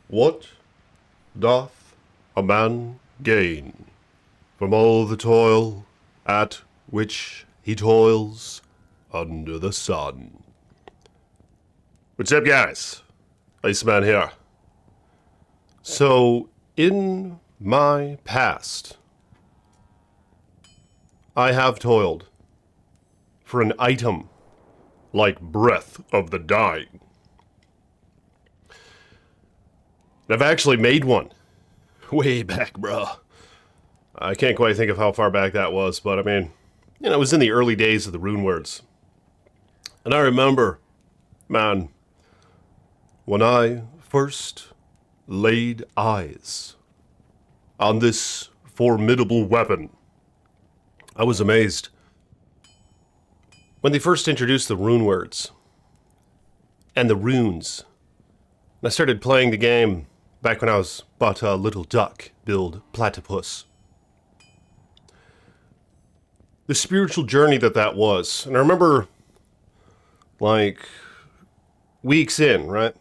What doth a man gain from all the toil at which he toils under the sun? What's up, guys? Iceman here. So, in my past, I have toiled for an item like Breath of the Dying. And I've actually made one. Way back, bro. I can't quite think of how far back that was, but I mean, it was in the early days of the rune words. And I remember, man, when I first laid eyes on this formidable weapon, I was amazed. When they first introduced the rune words and the runes, and I started playing the game back when I was but a little duck-billed platypus. The spiritual journey that was, and I remember, like, weeks in, right,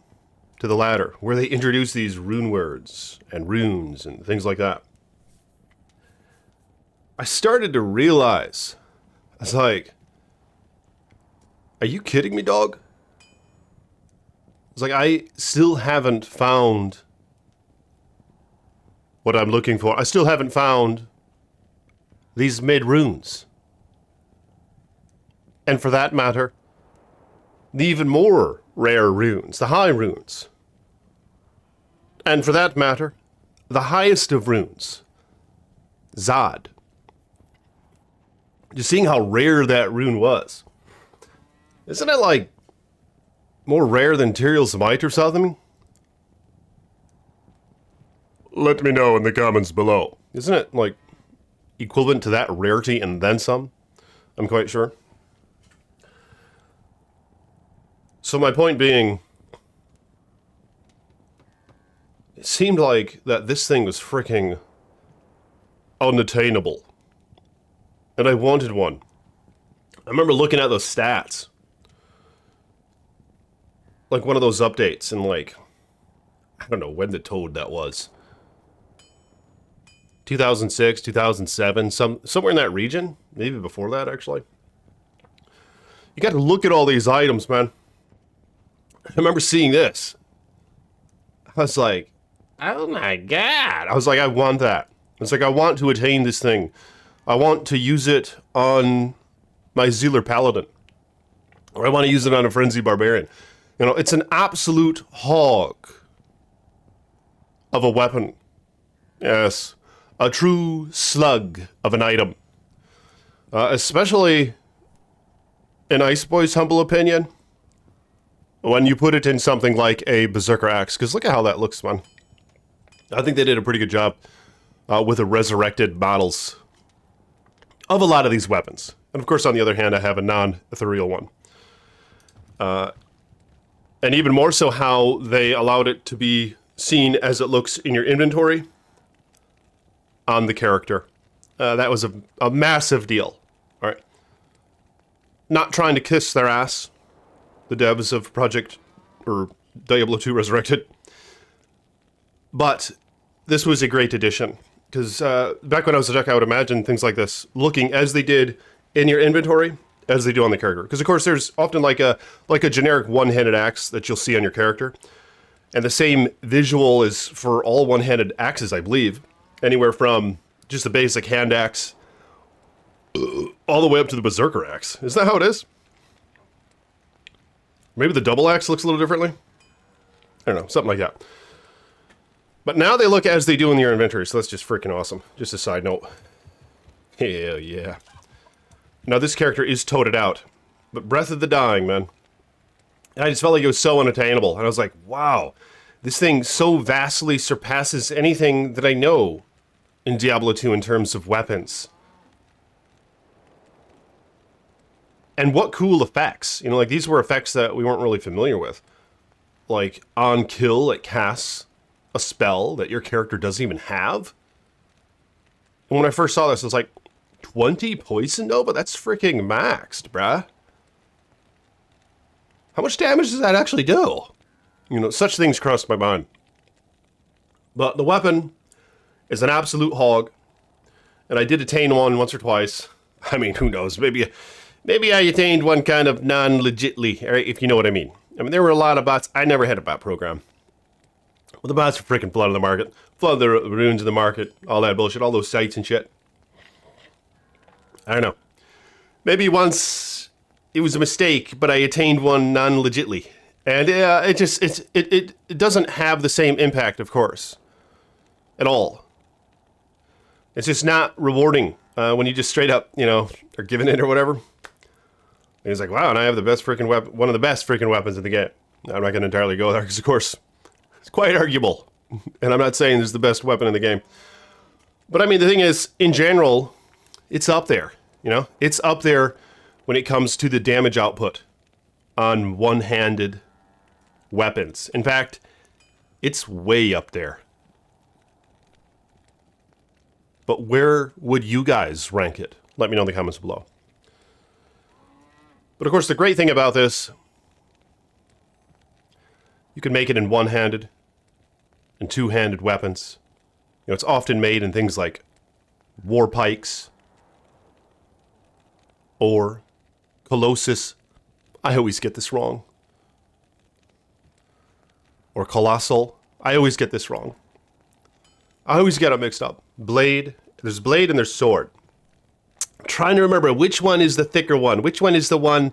to the ladder, where they introduced these rune words and runes and things like that. I started to realize, I was like, are you kidding me, dog? It's like, I still haven't found what I'm looking for. I still haven't found these mid-runes. And for that matter, the even more rare runes, the high runes. And for that matter, the highest of runes, Zod. Just seeing how rare that rune was. Isn't it like more rare than Tyrael's Might or something? Let me know in the comments below. Isn't it, like, equivalent to that rarity and then some? I'm quite sure. So my point being, it seemed like that this thing was freaking unattainable. And I wanted one. I remember looking at those stats. Like one of those updates and like, I don't know when the toad that was. 2006, 2007, somewhere in that region. Maybe before that, actually. You got to look at all these items, man. I remember seeing this. I was like, oh my god. I was like, I want that. It's like, I want to attain this thing. I want to use it on my Zealer Paladin. Or I want to use it on a Frenzy Barbarian. You know, it's an absolute hog of a weapon. Yes. A true slug of an item. Especially, in Iceboy's humble opinion, when you put it in something like a Berserker Axe. Because look at how that looks, man. I think they did a pretty good job with the Resurrected models of a lot of these weapons. And of course, on the other hand, I have a non-ethereal one. And even more so how they allowed it to be seen as it looks in your inventory on the character. That was a massive deal. All right. Not trying to kiss their ass, the devs of Project, or Diablo 2 Resurrected. But this was a great addition. Because back when I was a duck, I would imagine things like this looking as they did in your inventory as they do on the character. Because of course there's often like a generic one-handed axe that you'll see on your character. And the same visual is for all one-handed axes, I believe. Anywhere from just a basic hand axe all the way up to the Berserker axe. Is that how it is? Maybe the double axe looks a little differently? I don't know, something like that. But now they look as they do in your inventory, so that's just freaking awesome. Just a side note. Hell yeah. Now this character is toted out. But Breath of the Dying, man. I just felt like it was so unattainable. And I was like, wow. This thing so vastly surpasses anything that I know in Diablo 2 in terms of weapons. And what cool effects. You know, like these were effects that we weren't really familiar with. Like on kill, it casts a spell that your character doesn't even have. And when I first saw this, I was like, 20 poison? No, but that's freaking maxed, bruh. How much damage does that actually do? You know, such things crossed my mind. But the weapon is an absolute hog. And I did attain one once or twice. I mean, who knows? Maybe I attained one kind of non-legitly, right, if you know what I mean. I mean, there were a lot of bots. I never had a bot program. Well, the bots are freaking flooding the market. Flood the runes in the market. All that bullshit. All those sites and shit. I don't know. Maybe once it was a mistake, but I attained one non-legitly. And it doesn't have the same impact, of course. At all. It's just not rewarding when you just straight up, you know, are giving it or whatever. And he's like, wow, and I have the best freaking weapon, one of the best freaking weapons in the game. I'm not going to entirely go there because, of course, it's quite arguable. And I'm not saying this is the best weapon in the game. But I mean, the thing is, in general, it's up there. You know, it's up there when it comes to the damage output on one-handed weapons. In fact, it's way up there. But where would you guys rank it? Let me know in the comments below. But of course, the great thing about this, you can make it in one-handed and two-handed weapons. You know, it's often made in things like war pikes or Colossus. I always get this wrong. Or Colossal. I always get this wrong. I always get it mixed up. Blade. There's blade and there's sword. I'm trying to remember which one is the thicker one. Which one is the one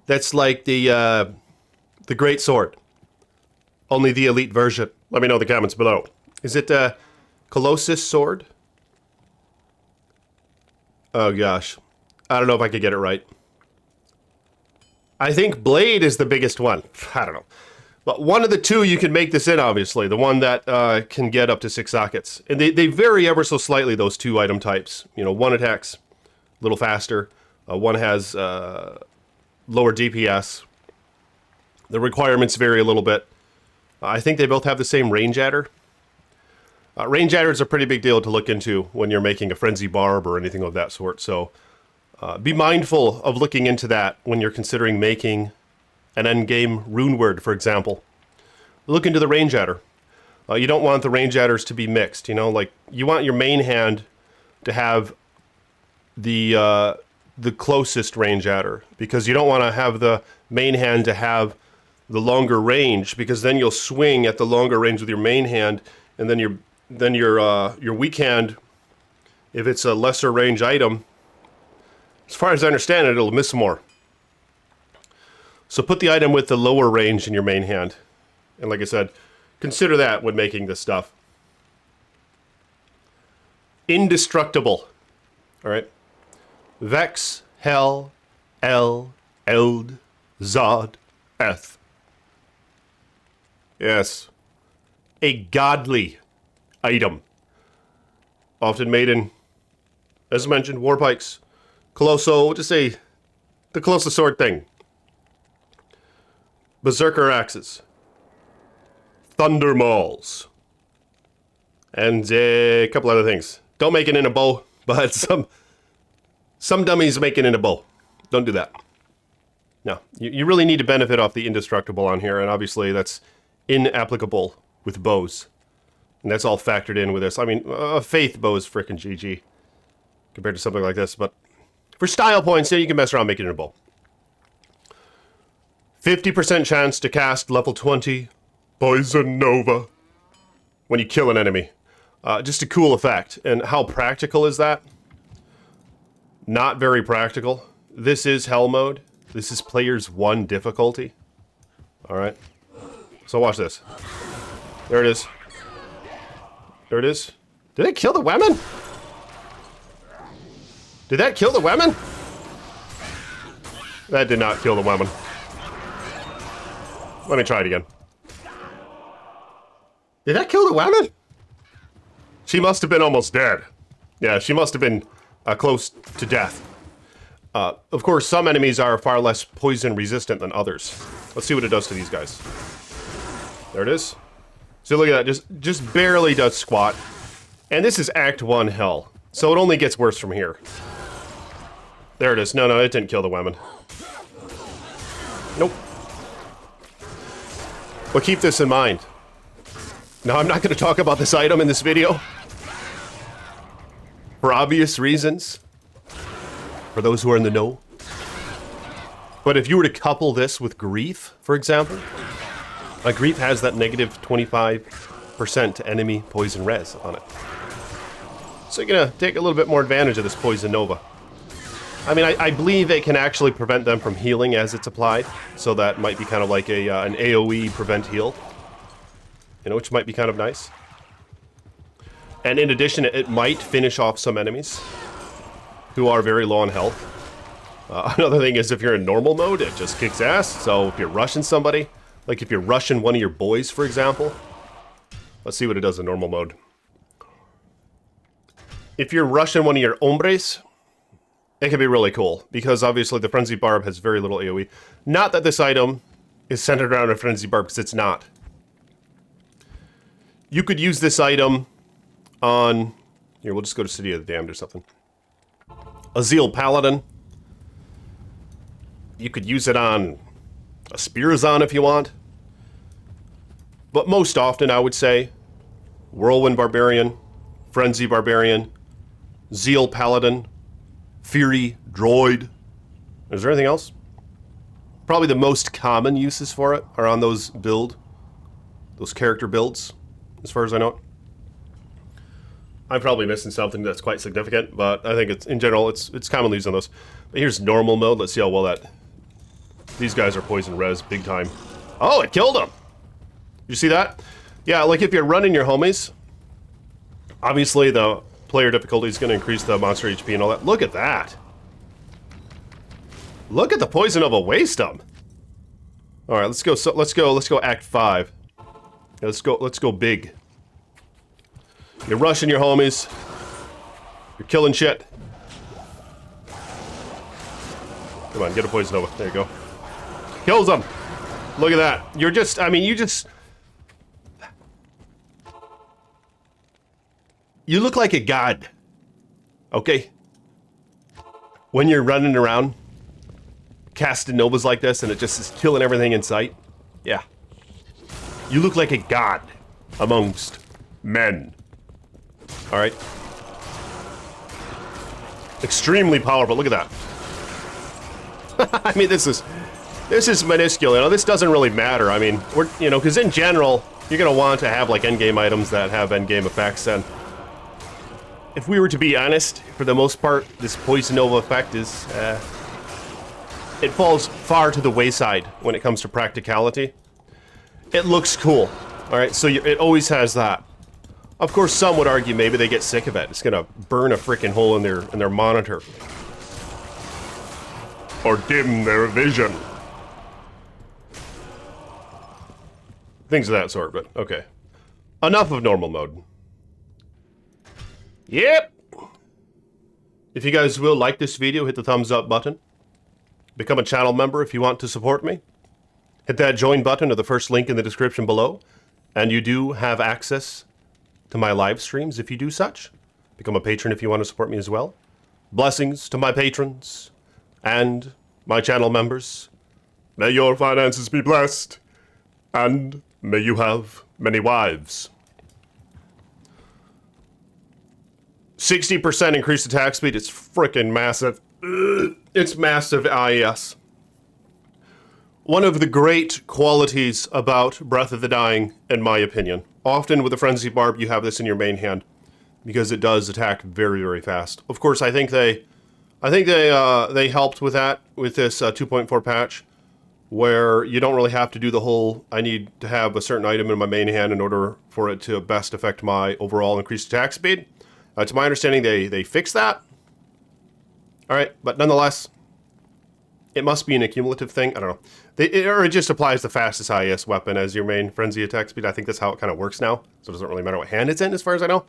that's like the great sword? Only the elite version. Let me know in the comments below. Is it Colossus sword? Oh gosh. I don't know if I could get it right. I think blade is the biggest one. I don't know. But one of the two you can make this in, obviously. The one that can get up to 6 sockets. And they vary ever so slightly, those two item types. You know, one attacks a little faster. One has lower DPS. The requirements vary a little bit. I think they both have the same range adder. Range adder is a pretty big deal to look into when you're making a frenzy barb or anything of that sort. So be mindful of looking into that when you're considering making an endgame rune word, for example. Look into the range adder. You don't want the range adders to be mixed, you know, like you want your main hand to have the closest range adder, because you don't want to have the main hand to have the longer range, because then you'll swing at the longer range with your main hand, and then your weak hand, if it's a lesser range item, as far as I understand it, it'll miss more. So put the item with the lower range in your main hand. And like I said, consider that when making this stuff. Indestructible. Alright. Vex, Hel, El, Eld, Zod, Eth. Yes. A godly item. Often made in, as mentioned, war pikes. Colosso, just say the Colossus sword thing. Berserker axes, thunder mauls, and a couple other things. Don't make it in a bow, but some dummies make it in a bow. Don't do that. No, you really need to benefit off the indestructible on here, and obviously that's inapplicable with bows. And that's all factored in with this. I mean, a faith bow is frickin' GG compared to something like this, but for style points, yeah, you can mess around making it in a bow. 50% chance to cast level 20 Poison Nova when you kill an enemy. Just a cool effect. And how practical is that? Not very practical. This is Hell mode. This is players 1 difficulty. Alright. So watch this. There it is. There it is. Did it kill the women? Did that kill the women? That did not kill the women. Let me try it again. Did that kill the woman? She must have been almost dead. Yeah, she must have been close to death. Of course, some enemies are far less poison resistant than others. Let's see what it does to these guys. There it is. So look at that, just barely does squat. And this is Act 1 Hell. So it only gets worse from here. There it is. No, it didn't kill the women. Nope. But keep this in mind. Now, I'm not going to talk about this item in this video. For obvious reasons. For those who are in the know. But if you were to couple this with Grief, for example. Like, Grief has that negative 25% enemy poison res on it. So you're going to take a little bit more advantage of this Poison Nova. I mean, I believe it can actually prevent them from healing as it's applied. So that might be kind of like an AoE prevent heal. You know, which might be kind of nice. And in addition, it might finish off some enemies who are very low on health. Another thing is if you're in normal mode, it just kicks ass. So if you're rushing somebody, like if you're rushing one of your boys, for example. Let's see what it does in normal mode. If you're rushing one of your hombres, it can be really cool. Because obviously the Frenzy Barb has very little AoE. Not that this item is centered around a Frenzy Barb, because it's not. You could use this item on... Here, we'll just go to City of the Damned or something. A Zeal Paladin. You could use it on a Spearzon if you want. But most often, I would say, Whirlwind Barbarian, Frenzy Barbarian, Zeal Paladin, Fury Droid. Is there anything else? Probably the most common uses for it are on those character builds, as far as I know. I'm probably missing something that's quite significant, but I think it's in general it's commonly used on those. But here's normal mode. Let's see how well that. These guys are poison res big time. Oh, it killed him. You see that? Yeah, like if you're running your homies, obviously the player difficulty is going to increase the monster HP and all that. Look at that. Look at the poison of a waste him. All right, let's go. So let's go Act 5. Let's go big. You're rushing your homies. You're killing shit. Come on, get a poison over. There you go. Kills them. Look at that. You're just, I mean, you look like a god. Okay? When you're running around casting novas like this and it just is killing everything in sight. Yeah. You look like a god amongst men. Alright? Extremely powerful. Look at that. I mean, this is minuscule. You know, this doesn't really matter. I mean, because in general, you're going to want to have, like, endgame items that have endgame effects. And if we were to be honest, for the most part, this Poison Nova effect is, it falls far to the wayside when it comes to practicality. It looks cool. Alright, so it always has that. Of course, some would argue maybe they get sick of it. It's gonna burn a freaking hole in their monitor. Or dim their vision. Things of that sort, but okay. Enough of normal mode. Yep! If you guys will like this video, hit the thumbs up button. Become a channel member if you want to support me. Hit that join button or the first link in the description below. And you do have access to my live streams if you do such. Become a patron if you want to support me as well. Blessings to my patrons and my channel members. May your finances be blessed. And may you have many wives. 60% increased attack speed. It's freaking massive. It's massive IES. One of the great qualities about Breath of the Dying, in my opinion. Often with a Frenzy Barb, you have this in your main hand because it does attack very, very fast. Of course, I think they helped with that with this 2.4 patch, where you don't really have to do the whole. I need to have a certain item in my main hand in order for it to best affect my overall increased attack speed. To my understanding, they fixed that. All right, but nonetheless, it must be an accumulative thing. I don't know. Or it just applies the fastest IS weapon as your main frenzy attack speed. I think that's how it kind of works now. So it doesn't really matter what hand it's in as far as I know.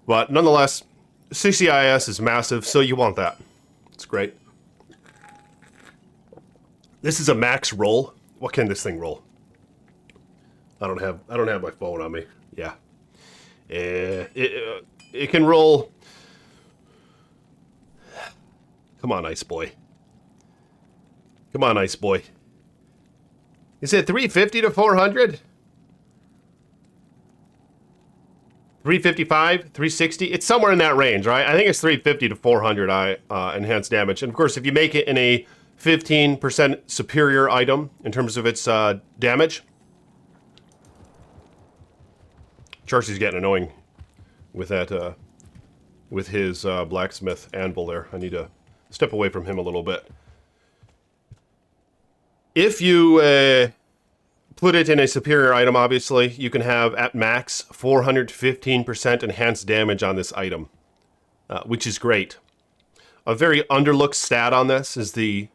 But nonetheless, 60 IS is massive, so you want that. It's great. This is a max roll. What can this thing roll? I don't have my phone on me. Yeah. It can roll. Come on, Ice Boy. Come on, Ice Boy. Is it 350 to 400? 355, 360. It's somewhere in that range, right? I think it's 350 to 400 enhanced damage. And of course, if you make it in a 15% superior item in terms of its damage. Charcy's getting annoying with that, with his blacksmith anvil there. I need to step away from him a little bit. If you put it in a superior item, obviously, you can have at max 415% enhanced damage on this item, which is great. A very underlooked stat on this is the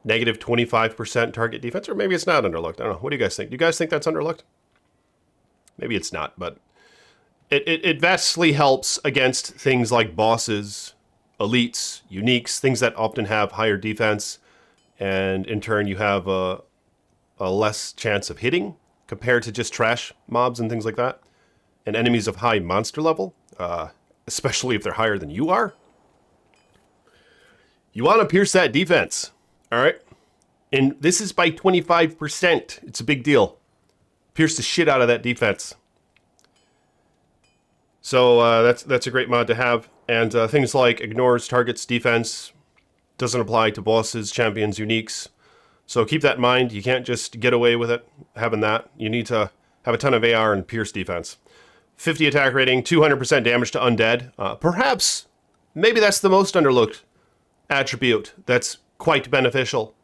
negative 25% target defense, or maybe it's not underlooked. I don't know. What do you guys think? Do you guys think that's underlooked? Maybe it's not, but it vastly helps against things like bosses, elites, uniques, things that often have higher defense, and in turn you have a less chance of hitting compared to just trash mobs and things like that, and enemies of high monster level, especially if they're higher than you are. You want to pierce that defense, all right? And this is by 25%. It's a big deal. Pierce the shit out of that defense. So that's a great mod to have. And things like ignores targets defense doesn't apply to bosses, champions, uniques. So keep that in mind. You can't just get away with it having that. You need to have a ton of AR and pierce defense. 50 attack rating, 200% damage to undead. Perhaps, maybe that's the most underlooked attribute that's quite beneficial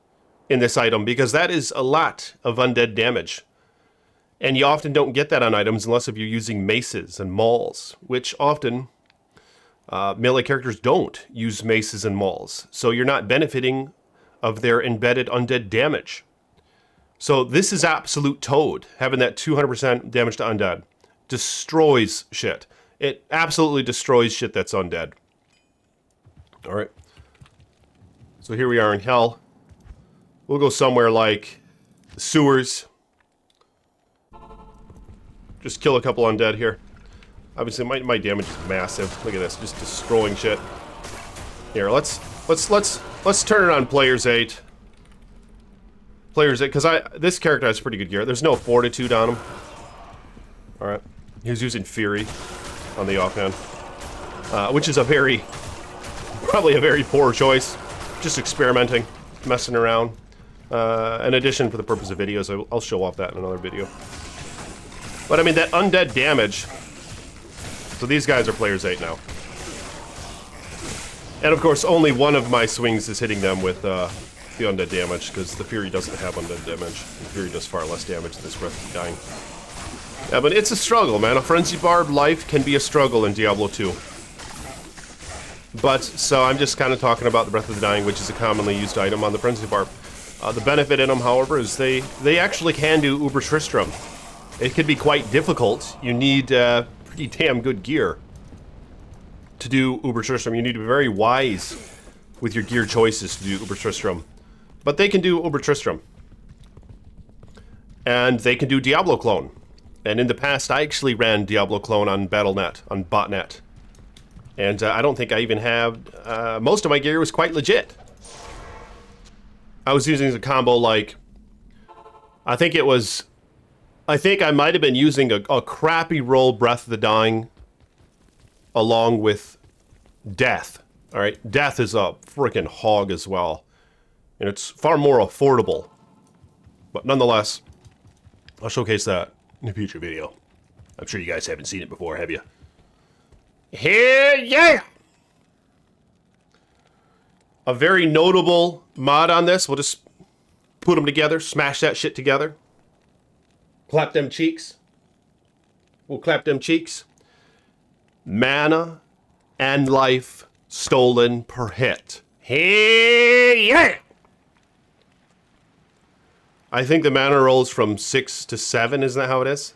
in this item, because that is a lot of undead damage. And you often don't get that on items unless if you're using maces and mauls, which often melee characters don't use maces and mauls. So you're not benefiting of their embedded undead damage. So this is absolute toad, having that 200% damage to undead. Destroys shit. It absolutely destroys shit that's undead. Alright. So here we are in hell. We'll go somewhere like the sewers. Just kill a couple undead here. Obviously my damage is massive. Look at this, just destroying shit. Here, let's turn it on Player's 8. Player's 8, because this character has pretty good gear. There's no fortitude on him. Alright. He was using Fury on the offhand. Which is probably a very poor choice. Just experimenting, messing around. In addition, for the purpose of videos, I'll show off that in another video. But I mean, that undead damage. So these guys are Player's 8 now. And of course, only one of my swings is hitting them with the undead damage, because the Fury doesn't have undead damage. The Fury does far less damage than this Breath of Dying. Yeah, but it's a struggle, man. A Frenzy Barb life can be a struggle in Diablo 2. But, so I'm just kind of talking about the Breath of the Dying, which is a commonly used item on the Frenzy Barb. The benefit in them, however, is they actually can do Uber Tristram. It can be quite difficult. You need pretty damn good gear to do Uber Tristram. You need to be very wise with your gear choices to do Uber Tristram. But they can do Uber Tristram. And they can do Diablo Clone. And in the past, I actually ran Diablo Clone on Battle.net, on botnet. And I don't think I even have... most of my gear was quite legit. I was using a combo like... I think I might have been using a crappy roll Breath of the Dying along with Death. Alright, Death is a freaking hog as well. And it's far more affordable. But nonetheless, I'll showcase that in a future video. I'm sure you guys haven't seen it before, have you? Hell yeah! A very notable mod on this. We'll just put them together, smash that shit together. Clap them cheeks. We'll clap them cheeks. Mana and life stolen per hit. Hey, yeah! I think the mana rolls from 6 to 7, isn't that how it is?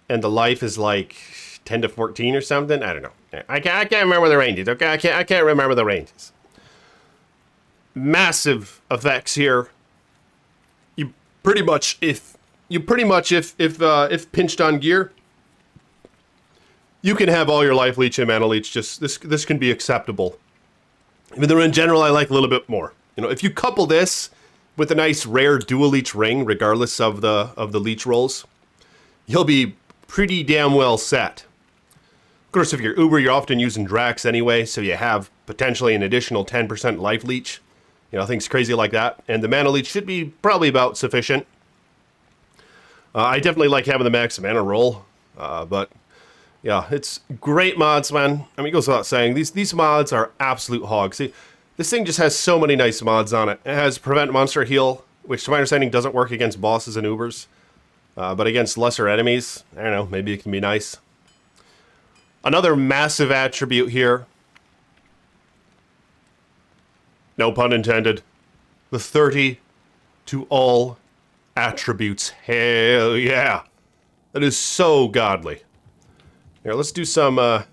And the life is like 10 to 14 or something? I don't know. I can't remember the ranges, okay? I can't remember the ranges. Massive effects here. You pretty much, if pinched on gear, you can have all your life leech and mana leech. Just this can be acceptable. Even though in general I like a little bit more. You know, if you couple this with a nice rare dual leech ring, regardless of the leech rolls, you'll be pretty damn well set. course, if you're Uber, you're often using Drax anyway, so you have potentially an additional 10% life leech. You know, things crazy like that. And the mana leech should be probably about sufficient. I definitely like having the max mana roll, but yeah, it's great mods, man. I mean, it goes without saying, these mods are absolute hogs. See, this thing just has so many nice mods on it. It has Prevent Monster Heal, which to my understanding doesn't work against bosses and Ubers, but against lesser enemies, I don't know, maybe it can be nice. Another massive attribute here, no pun intended, the 30 to all attributes. Hell yeah. That is so godly. Here, let's do some BO.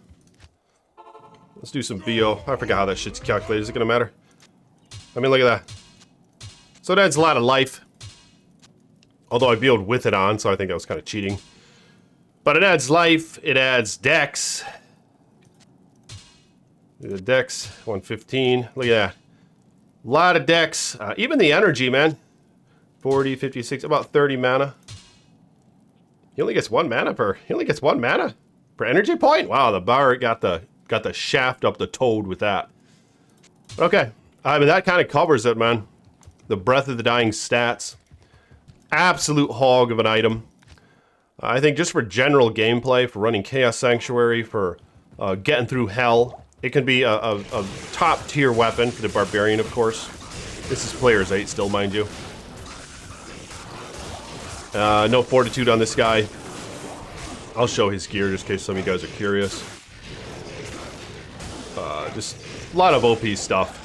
I forgot how that shit's calculated. Is it gonna matter? I mean, look at that. So it adds a lot of life. Although I BO'd with it on, so I think that was kind of cheating. But it adds life, it adds dex. The dex, 115. Look at that. A lot of dex. Even the energy, man. 40, 56, about 30 mana. He only gets one mana per energy point? Wow, the bar got the shaft up the toad with that. Okay. I mean, that kind of covers it, man. The Breath of the Dying stats. Absolute hog of an item. I think just for general gameplay, for running Chaos Sanctuary, for getting through hell, it can be a top tier weapon for the Barbarian, of course. This is Player's 8 still, mind you. No fortitude on this guy. I'll show his gear just in case some of you guys are curious. Just a lot of OP stuff.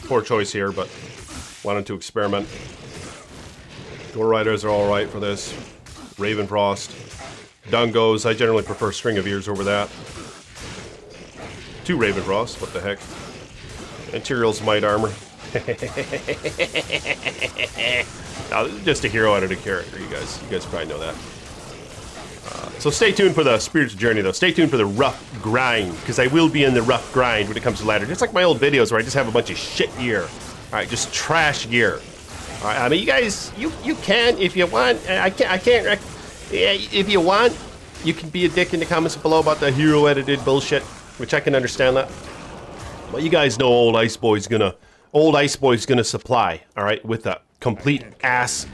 Poor choice here, but wanted to experiment. Door Riders are alright for this. Ravenfrost. Dungos, I generally prefer String of Ears over that. 2 Ravenfrost, what the heck. Materials Might Armor. Now, this is just a hero edited character, you guys probably know that. So stay tuned for the Spiritual Journey, though. Stay tuned for the rough grind, because I will be in the rough grind when it comes to ladder. Just like my old videos where I just have a bunch of shit gear. Alright, just trash gear. Alright, I mean, you guys, you can, if you want, if you want, you can be a dick in the comments below about the hero edited bullshit, which I can understand that. But you guys know old Ice Boy's gonna supply, alright, with the complete ass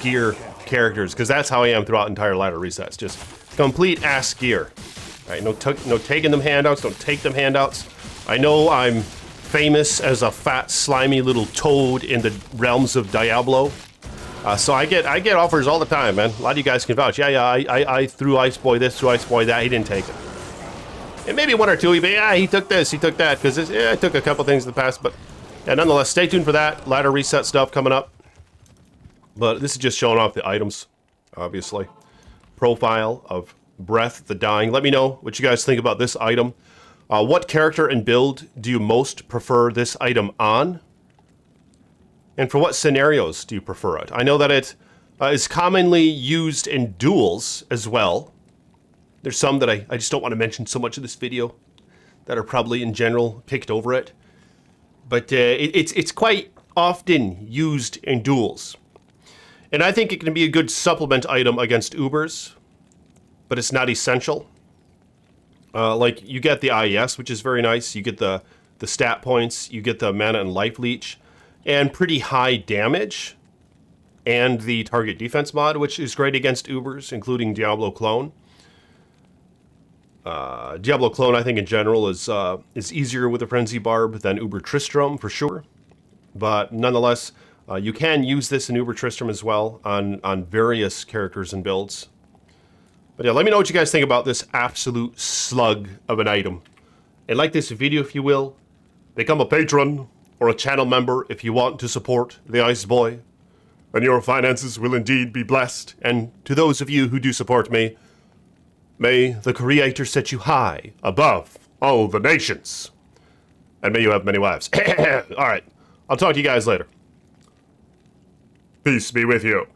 gear characters, because that's how I am throughout entire ladder resets. Just complete ass gear. Alright, no taking them handouts, don't take them handouts. I know I'm famous as a fat, slimy little toad in the realms of Diablo. So I get offers all the time, man. A lot of you guys can vouch. Yeah, I threw Ice Boy this, threw Ice Boy that. He didn't take it. And maybe one or two, but yeah, he took this, he took that, because I took a couple things in the past, but yeah, nonetheless, stay tuned for that. Ladder reset stuff coming up. But this is just showing off the items, obviously. Profile of Breath the Dying. Let me know what you guys think about this item. What character and build do you most prefer this item on? And for what scenarios do you prefer it? I know that it is commonly used in duels as well. There's some that I just don't want to mention so much in this video that are probably in general picked over it. But it's quite often used in duels. And I think it can be a good supplement item against Ubers, but it's not essential. Like, you get the IES, which is very nice. You get the stat points, you get the mana and life leech, and pretty high damage, and the target defense mod, which is great against Ubers, including Diablo Clone. Diablo Clone, I think, in general, is easier with a Frenzy Barb than Uber Tristram, for sure. But nonetheless, you can use this in Uber Tristram as well on various characters and builds. But yeah, let me know what you guys think about this absolute slug of an item. And like this video if you will. Become a patron or a channel member if you want to support the Ice Boy. And your finances will indeed be blessed. And to those of you who do support me, may the Creator set you high above all the nations. And may you have many wives. Alright, I'll talk to you guys later. Peace be with you.